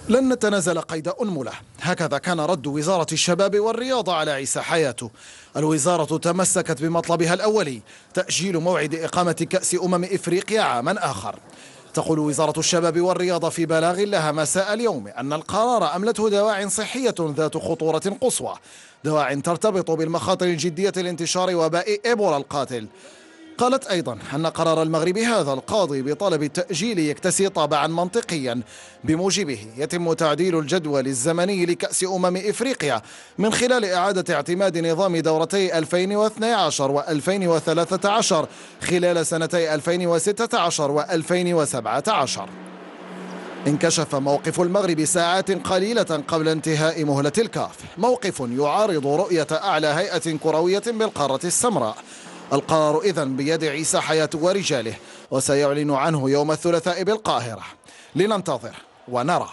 لن نتنازل قيد أنملة، هكذا كان رد وزارة الشباب والرياضة على عيسى حياته. الوزارة تمسكت بمطلبها الأولي، تأجيل موعد إقامة كأس إفريقيا عاما آخر. تقول وزارة الشباب والرياضة في بلاغ لها مساء اليوم أن القرار أملته دواع صحية ذات خطورة قصوى، دواع ترتبط بالمخاطر الجدية لانتشار وباء إيبولا القاتل. قالت أيضا أن قرار المغرب هذا القاضي بطلب التأجيل يكتسي طابعا منطقيا، بموجبه يتم تعديل الجدول الزمني لكأس إفريقيا من خلال إعادة اعتماد نظام دورتي 2012 و2013 خلال سنتي 2016 و2017. انكشف موقف المغرب ساعات قليلة قبل انتهاء مهلة الكاف، موقف يعارض رؤية أعلى هيئة كروية بالقارة السمراء. القرار إذن بيد عيسى حياته ورجاله، وسيعلن عنه يوم الثلاثاء بالقاهرة. لننتظر ونرى.